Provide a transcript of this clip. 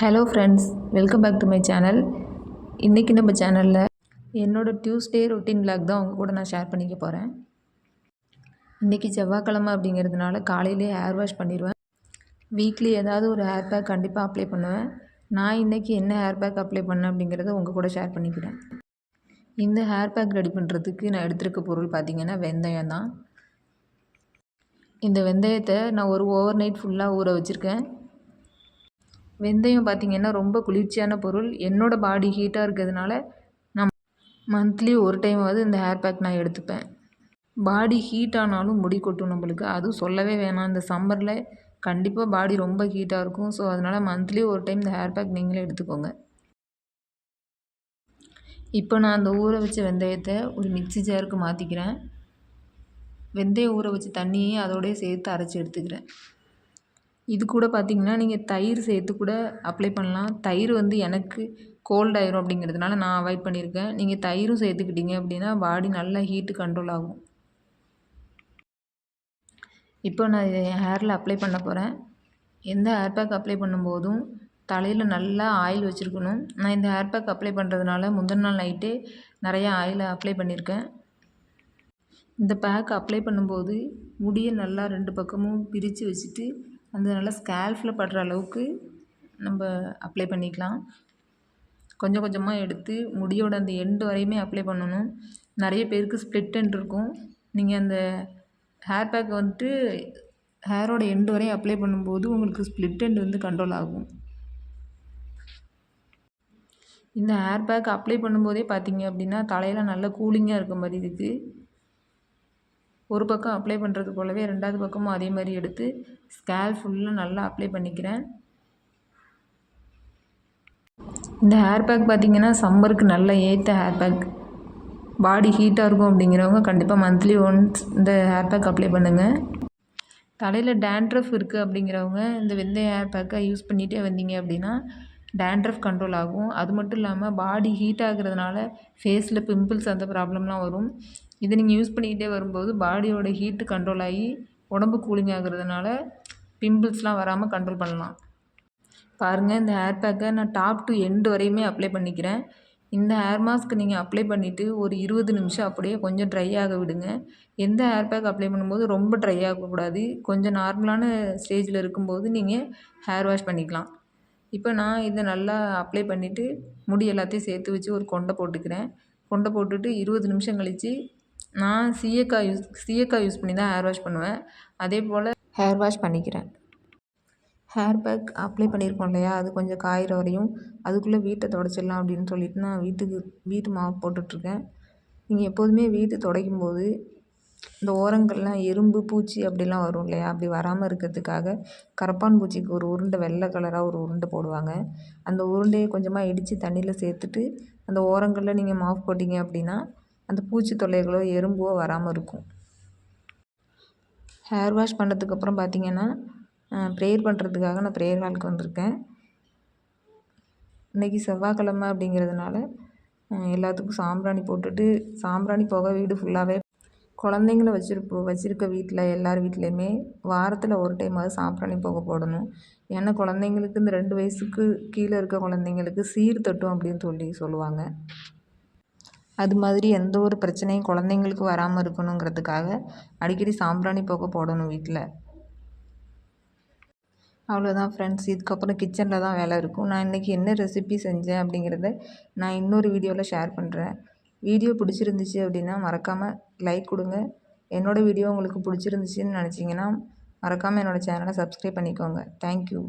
Hello friends, welcome back to my channel. இன்றைக்கி நம்ம சேனலில் என்னோடய டியூஸ்டே ரொட்டீன் விளாக் தான் உங்கள் கூட நான் ஷேர் பண்ணிக்க போகிறேன். இன்றைக்கி செவ்வாய்க்கிழமை அப்படிங்கிறதுனால காலையிலே ஹேர் வாஷ் பண்ணிடுவேன். வீக்லி ஏதாவது ஒரு ஹேர் பேக் கண்டிப்பாக அப்ளை பண்ணுவேன். நான் இன்றைக்கி என்ன ஹேர் பேக் அப்ளை பண்ணேன் அப்படிங்கிறத உங்கள் கூட ஷேர் பண்ணிக்கிறேன். இந்த ஹேர் பேக் ரெடி பண்ணுறதுக்கு நான் எடுத்திருக்க பொருள் பார்த்திங்கன்னா வெந்தயம் தான். இந்த வெந்தயத்தை நான் ஒரு ஓவர் நைட் ஃபுல்லாக ஊற வச்சுருக்கேன். வெந்தயம் பார்த்திங்கன்னா ரொம்ப குளிர்ச்சியான பொருள். என்னோடய பாடி ஹீட்டாக இருக்கிறதுனால நான் மந்த்லி ஒரு டைமாவது இந்த ஹேர் பேக் நான் எடுத்துப்பேன். பாடி ஹீட் ஆனாலும் முடி கொட்டும் நம்மளுக்கு, அதுவும் சொல்லவே வேணாம். இந்த சம்மரில் கண்டிப்பாக பாடி ரொம்ப ஹீட்டாக இருக்கும். ஸோ அதனால் மந்த்லி ஒரு டைம் இந்த ஹேர் பேக் நீங்களே எடுத்துக்கோங்க. இப்போ நான் அந்த ஊற வச்ச வெந்தயத்தை ஒரு மிக்ஸி ஜாருக்கு மாற்றிக்கிறேன். வெந்தயம் ஊற வச்ச தண்ணியை அதோடய சேர்த்து அரைச்சி எடுத்துக்கிறேன். இது கூட பார்த்திங்கன்னா நீங்கள் தயிர் சேர்த்து கூட அப்ளை பண்ணலாம். தயிர் எனக்கு கோல்ட் ஆயிரும் அப்படிங்கிறதுனால நான் அவாய்ட் பண்ணியிருக்கேன். நீங்கள் தயிரும் சேர்த்துக்கிட்டீங்க அப்படின்னா பாடி நல்லா ஹீட்டு கண்ட்ரோல் ஆகும். இப்போ நான் இதை என் ஹேரில் அப்ளை பண்ண போகிறேன். எந்த ஹேர் பேக் அப்ளை பண்ணும்போதும் தலையில் நல்லா ஆயில் வச்சுருக்கணும். நான் இந்த ஹேர் பேக் அப்ளை பண்ணுறதுனால முந்தின நாள் நைட்டே நிறையா ஆயிலை அப்ளை பண்ணியிருக்கேன். இந்த பேக் அப்ளை பண்ணும்போது முடியை நல்லா 2 பக்கமும் பிரித்து வச்சுட்டு அந்த நல்லா ஸ்கேல்ஃபில் படுற அளவுக்கு நம்ம அப்ளை பண்ணிக்கலாம். கொஞ்சம் கொஞ்சமாக எடுத்து முடியோட அந்த எண்டு வரையுமே அப்ளை பண்ணணும். நிறைய பேருக்கு ஸ்ப்ளிட் எண்ட் இருக்கும். நீங்கள் அந்த ஹேர் பேக் ஹேரோட எண்டு வரையும் அப்ளை பண்ணும்போது உங்களுக்கு ஸ்ப்ளிட் எண்ட் கண்ட்ரோல் ஆகும். இந்த ஹேர் பேக் அப்ளை பண்ணும்போதே பார்த்திங்க அப்படின்னா தலையில் நல்லா கூலிங்காக இருக்க மாதிரி இருக்குது. ஒரு பக்கம் அப்ளை பண்ணுறது போலவே 2வது பக்கமும் அதே மாதிரி எடுத்து ஸ்கேல்ப் ஃபுல்லாக நல்லா அப்ளை பண்ணிக்கிறேன். இந்த ஹேர் பேக் பார்த்திங்கன்னா சம்மருக்கு நல்ல ஏற்ற ஹேர் பேக். பாடி ஹீட்டாக இருக்கும் அப்படிங்கிறவங்க கண்டிப்பாக மந்த்லி ஒன்ஸ் இந்த ஹேர் பேக் அப்ளை பண்ணுங்கள். தலையில் டேண்ட்ரஃப் இருக்குது அப்படிங்கிறவங்க இந்த வெந்தய ஹேர் பேக்கை யூஸ் பண்ணிகிட்டே வந்தீங்க அப்படின்னா டேண்ட்ரஃப் கண்ட்ரோல் ஆகும். அது மட்டும் இல்லாமல் பாடி ஹீட் ஆகிறதுனால ஃபேஸில் பிம்பிள்ஸ் அந்த ப்ராப்ளம்லாம் வரும். இதை நீங்கள் யூஸ் பண்ணிக்கிட்டே வரும்போது பாடியோட ஹீட்டு கண்ட்ரோல் ஆகி உடம்பு கூலிங் ஆகிறதுனால பிம்பிள்ஸ்லாம் வராமல் கண்ட்ரோல் பண்ணலாம். பாருங்கள், இந்த ஹேர் பேக்கை நான் டாப் டு எண்டு வரையுமே அப்ளை பண்ணிக்கிறேன். இந்த ஹேர் மாஸ்க் நீங்கள் அப்ளை பண்ணிவிட்டு ஒரு 20 நிமிஷம் அப்படியே கொஞ்சம் ட்ரை ஆக விடுங்க. எந்த ஹேர் பேக் அப்ளை பண்ணும்போது ரொம்ப ட்ரை ஆகக்கூடாது. கொஞ்சம் நார்மலான ஸ்டேஜில் இருக்கும்போது நீங்கள் ஹேர் வாஷ் பண்ணிக்கலாம். இப்போ நான் இதை நல்லா அப்ளை பண்ணிவிட்டு முடி எல்லாத்தையும் சேர்த்து வச்சு ஒரு கொண்டை போட்டுக்கிறேன். கொண்டை போட்டுட்டு 20 நிமிஷம் கழித்து நான் சீயக்காய் யூஸ் பண்ணி தான் ஹேர் வாஷ் பண்ணுவேன். அதே போல் ஹேர் வாஷ் பண்ணிக்கிறேன். ஹேர் பேக் அப்ளை பண்ணியிருக்கோம் இல்லையா, அது கொஞ்சம் காயிற வரையும் அதுக்குள்ளே வீட்டை துடைச்சிடலாம் அப்படின்னு சொல்லிட்டு நான் வீட்டு மாவு போட்டுட்ருக்கேன். நீங்கள் எப்போதுமே வீட்டு துடைக்கும் போது இந்த ஓரங்கள்லாம் எறும்பு பூச்சி அப்படிலாம் வரும் இல்லையா, அப்படி வராமல் இருக்கிறதுக்காக கரப்பான் பூச்சிக்கு ஒரு உருண்டை வெள்ளை கலராக ஒரு உருண்டை போடுவாங்க. அந்த உருண்டையை கொஞ்சமாக இடித்து தண்ணியில் சேர்த்துட்டு அந்த ஓரங்களில் நீங்கள் மாவு போட்டிங்க அப்படின்னா அந்த பூச்சி தொல்லைகளோ எறும்போ வராமல் இருக்கும். ஹேர் வாஷ் பண்ணதுக்கப்புறம் பார்த்திங்கன்னா ப்ரேயர் பண்ணுறதுக்காக நான் ப்ரேயர் ஹாலுக்கு வந்திருக்கேன். இன்றைக்கி செவ்வாய்க்கிழமை அப்படிங்கிறதுனால எல்லாத்துக்கும் சாம்பிராணி போட்டுட்டு சாம்பிராணி போக வீடு ஃபுல்லாகவே குழந்தைங்கள வச்சுருக்க வீட்டில் எல்லார் வீட்லேயுமே வாரத்தில் ஒரு டைமாவது சாம்பிராணி போக போடணும். ஏன்னா குழந்தைங்களுக்கு இந்த 2 வயசுக்கு கீழே இருக்க குழந்தைங்களுக்கு சீர் தட்டும் அப்படின்னு சொல்லுவாங்க. அது மாதிரி எந்த ஒரு பிரச்சனையும் குழந்தைங்களுக்கு வராமல் இருக்கணுங்கிறதுக்காக அடிக்கடி சாம்பிராணி போக போடணும் வீட்டில். அவ்வளோதான் ஃப்ரெண்ட்ஸ், இதுக்கப்புறம் கிச்சனில் தான் வேலை இருக்கும். நான் இன்றைக்கி என்ன ரெசிபி செஞ்சேன் அப்படிங்கிறத நான் இன்னொரு வீடியோவில் ஷேர் பண்ணுறேன். வீடியோ பிடிச்சிருந்துச்சு அப்படின்னா மறக்காமல் லைக் கொடுங்க. என்னோடய வீடியோ உங்களுக்கு பிடிச்சிருந்துச்சின்னு நினச்சிங்கன்னா மறக்காமல் என்னோடய சேனலை சப்ஸ்கிரைப் பண்ணிக்கோங்க. தேங்க்யூ.